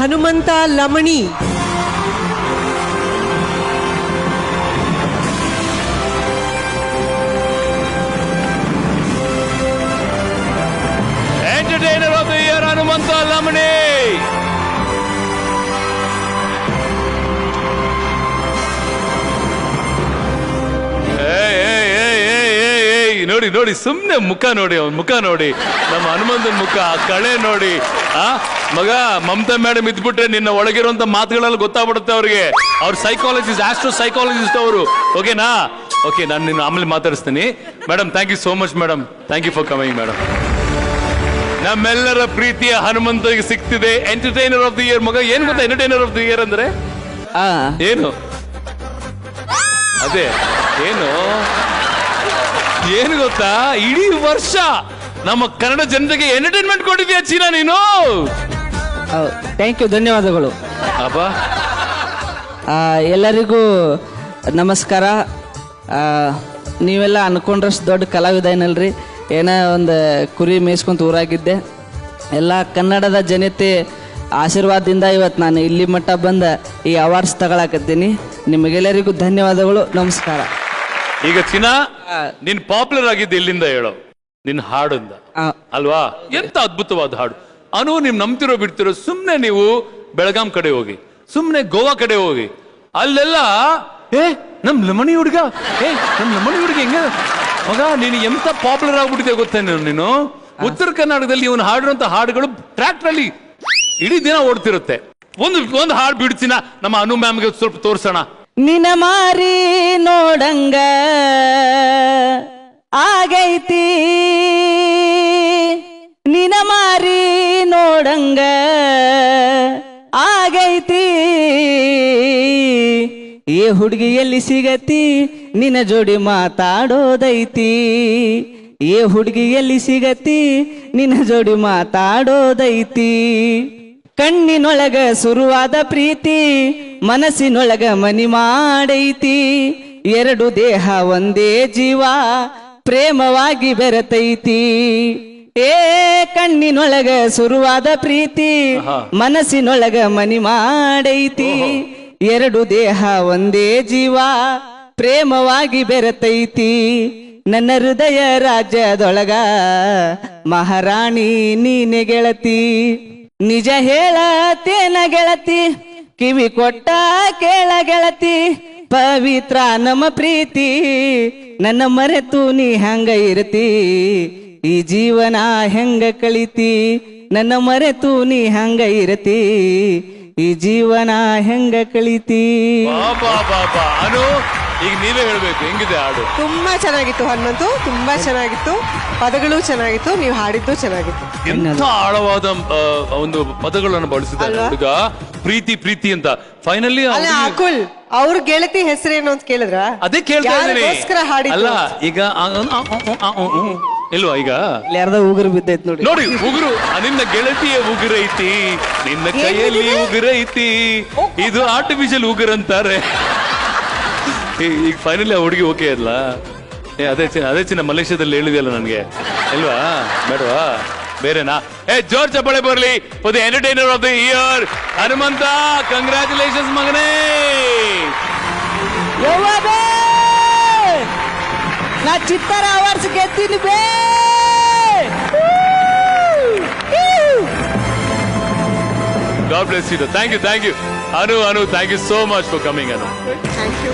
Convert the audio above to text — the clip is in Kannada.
Hanumantha Lamani. Entertainer of the year Hanumantha Lamani. ನೋಡಿ ನೋಡಿ, ಸುಮ್ನೆ ಮುಖ ನೋಡಿ, ಅವನ್ ಮುಖ ನೋಡಿ, ನಮ್ಮ ಹನುಮಂತನ ಮುಖ, ಕಳೆ ನೋಡಿ. ಮಗ, ಮಮತಾ ಮೇಡಮ್ ಇದ್ಬಿಟ್ರೆ ನಿನ್ನ ಒಳಗಿರುವಂತ ಮಾತುಗಳೆಲ್ಲ ಗೊತ್ತಾಗ್ಬಿಡುತ್ತೆ ಅವ್ರಿಗೆ. ಅವ್ರ ಸೈಕಾಲಜಿಸ್ಟ್, ಆಸ್ಟ್ರೋ ಸೈಕಾಲಜಿಸ್ಟ್ ಅವರು. ಓಕೆನಾ? ಓಕೆ, ನಾನು ನಿನ್ನ ಆಮೇಲೆ ಮಾತಾಡಿಸ್ತೀನಿ. Madam, thank you so much madam. Thank you for coming madam. ನಮ್ಮೆಲ್ಲರ ಪ್ರೀತಿಯ ಹನುಮಂತಗೆ ಸಿಗ್ತಿದೆ ಎಂಟರ್ಟೈನರ್ ಆಫ್ ದಿ ಇಯರ್. ಮಗ, ಏನ್ ಗೊತ್ತಾ ಎಂಟರ್ಟೈನರ್ ಆಫ್ ದಿ ಇಯರ್ ಅಂದ್ರೆ? ಏನು? ಅದೇ ಏನು ಗೊತ್ತಾ, ಇಡೀ ವರ್ಷ ನಮ್ಮ ಕನ್ನಡ ಜನತೆಗೆ ಎಂಟರ್ಟೈನ್ಮೆಂಟ್ ಕೊಟ್ಟಿದ್ಯಾ ಚೀನಾ ನೀನು. ಥ್ಯಾಂಕ್ ಯು, ಧನ್ಯವಾದಗಳು. ಅಬ್ಬಾ, ಎಲ್ಲರಿಗೂ ನಮಸ್ಕಾರ. ನೀವೆಲ್ಲ ಅನ್ಕೊಂಡ್ರಷ್ಟು ದೊಡ್ಡ ಕಲಾವಿದ ಏನಲ್ರಿ, ಏನೋ ಒಂದು ಕುರಿ ಮೇಯಿಸ್ಕೊಂತ ಊರಾಗಿದ್ದೆ. ಎಲ್ಲ ಕನ್ನಡದ ಜನತೆ ಆಶೀರ್ವಾದದಿಂದ ಇವತ್ತು ನಾನು ಇಲ್ಲಿ ಮಟ್ಟ ಬಂದ ಈ ಅವಾರ್ಡ್ಸ್ ತಗೊಳಕತ್ತೀನಿ. ನಿಮಗೆಲ್ಲರಿಗೂ ಧನ್ಯವಾದಗಳು, ನಮಸ್ಕಾರ. ಈಗ ಚಿನ್ನಾ, ನೀನ್ ಪಾಪ್ಯುಲರ್ ಆಗಿದ್ದೆ ಇಲ್ಲಿಂದ ಹೇಳೋ, ನಿನ್ ಹಾಡಿಂದ ಅಲ್ವಾ? ಎಂತ ಅದ್ಭುತವಾದ ಹಾಡು. ಅನು, ನೀವ್ ನಂಬ್ತಿರೋ ಬಿಡ್ತಿರೋ, ಸುಮ್ನೆ ನೀವು ಬೆಳಗಾಂ ಕಡೆ ಹೋಗಿ, ಸುಮ್ನೆ ಗೋವಾ ಕಡೆ ಹೋಗಿ, ಅಲ್ಲೆಲ್ಲ ನಮ್ ಲಮಣಿ ಹುಡುಗ, ನಮ್ ಲಮಣಿ ಹುಡುಗ ಹೆಂಗ ಮಗ, ನೀನು ಎಂತ ಪಾಪ್ಯುಲರ್ ಆಗ್ಬಿಟ್ಟಿದೆ ಗೊತ್ತೇನು ನೀನು. ಉತ್ತರ ಕರ್ನಾಟಕದಲ್ಲಿ ಇವನು ಹಾಡಿರುವಂತ ಹಾಡುಗಳು ಟ್ರ್ಯಾಕ್ಟರ್ ಅಲ್ಲಿ ಇಡೀ ದಿನ ಓಡ್ತಿರುತ್ತೆ. ಒಂದು ಹಾಡು ಬಿಡ್ತೀನ, ನಮ್ಮ ಅನು ಮ್ಯಾಮ್ಗೆ ಸ್ವಲ್ಪ ತೋರ್ಸೋಣ. ನಿನ ಮಾರಿ ನೋಡಂಗ ಆಗೈತಿ, ನಿನ ಮಾರಿ ನೋಡಂಗ ಆಗೈತಿ, ಏ ಹುಡುಗಿ ಎಲ್ಲಿ ಸಿಗತಿ, ನಿನ್ನ ಜೋಡಿ ಮಾತಾಡೋದೈತಿ, ಏ ಹುಡುಗಿ ಎಲ್ಲಿ ಸಿಗತಿ, ನಿನ್ನ ಜೋಡಿ ಮಾತಾಡೋದೈತಿ. ಕಣ್ಣಿನೊಳಗ ಶುರುವಾದ ಪ್ರೀತಿ, ಮನಸ್ಸಿನೊಳಗ ಮನಿ ಮಾಡೈತಿ, ಎರಡು ದೇಹ ಒಂದೇ ಜೀವ ಪ್ರೇಮವಾಗಿ ಬೆರೆತೈತಿ. ಏ ಕಣ್ಣಿನೊಳಗ ಶುರುವಾದ ಪ್ರೀತಿ, ಮನಸ್ಸಿನೊಳಗ ಮನಿ ಮಾಡೈತಿ, ಎರಡು ದೇಹ ಒಂದೇ ಜೀವ ಪ್ರೇಮವಾಗಿ ಬೆರೆತೈತಿ. ನನ್ನ ಹೃದಯ ರಾಜ್ಯದೊಳಗ ಮಹಾರಾಣಿ ನೀನೆ ಗೆಳತಿ, ನಿಜ ಹೇಳತೇನ ಗೆಳತಿ, ಕಿವಿ ಕೊಟ್ಟ ಕೇಳ ಗೆಳತಿ, ಪವಿತ್ರ ನಮ್ಮ ಪ್ರೀತಿ, ನನ್ನ ಮರೆತು ನೀ ಹಂಗ ಇರ್ತಿ, ಈ ಜೀವನ ಹೆಂಗ ಕಳಿತಿ, ನನ್ನ ಮರೆತು ನೀ ಹಂಗ ಇರ್ತಿ, ಈ ಜೀವನ ಹೆಂಗ ಕಳಿತಿ. ಅನು, ಈಗ ನೀವೇ ಹೇಳ್ಬೇಕು, ಹೆಂಗಿದೆ ಹಾಡು? ತುಂಬಾ ಚೆನ್ನಾಗಿತ್ತು ಹನುಮಂತು, ತುಂಬಾ ಚೆನ್ನಾಗಿತ್ತು, ಪದಗಳು ಚೆನ್ನಾಗಿತ್ತು, ನೀವು ಹಾಡಿದ್ದು ಚೆನ್ನಾಗಿತ್ತು. ಎಂತ ಆಳವಾದ ಒಂದು ಪದಗಳನ್ನು ಬಳಸಿದ ಹುಡುಗ. ಪ್ರೀತಿ ಪ್ರೀತಿ ಅಂತ ಫೈನಲಿ ಅಕುಲ್ ಅವ್ರ ಗೆಳತಿ ಹೆಸರೇನು ಅಂತ ಕೇಳಿದ್ರ? ಅದೇ ಕೇಳ್ತಾ ಇದ್ದೀನಿ. ಅಲ್ಲ, ಈಗ ಇಲ್ವಾ, ಈಗ ಯಾರ್ದ ಉಗುರು ಬಿದ್ದೈತಿ ನೋಡಿ, ನೋಡಿ ಉಗುರು, ನಿನ್ನ ಗೆಳತಿಯ ಉಗುರೈತಿ, ನಿನ್ನ ಕೈಯಲ್ಲಿ ಉಗುರೈತಿ, ಇದು ಆರ್ಟಿಫಿಷಿಯಲ್ ಉಗುರು ಅಂತಾರೆ. ಈಗ ಫೈನಲಿ ಆ ಹುಡುಗಿ ಓಕೆ ಅಲ್ಲ? ಅದೇ ಚಿನ್ನ ಮಲೇಷ್ಯಾದಲ್ಲಿ ಹೇಳಿದೆಯಲ್ಲ ನನಗೆ, ಇಲ್ವಾ? ಬೇಡವಾ? ಬೇರೆನಾ? ಜೋರ್ ಚಪ್ಪಾಳೆ ಬರಲಿ for the entertainer of the year Hanumantha. Congratulations ಮಗನೇ. ನಾ ಚಿತ್ತಾರ ಅವಾರ್ಡ್ಸ್ ಗೆದ್ದೀನಿ ಬೇ. God bless you. Thank you. Anu, thank you so much for coming, Anu. Thank you.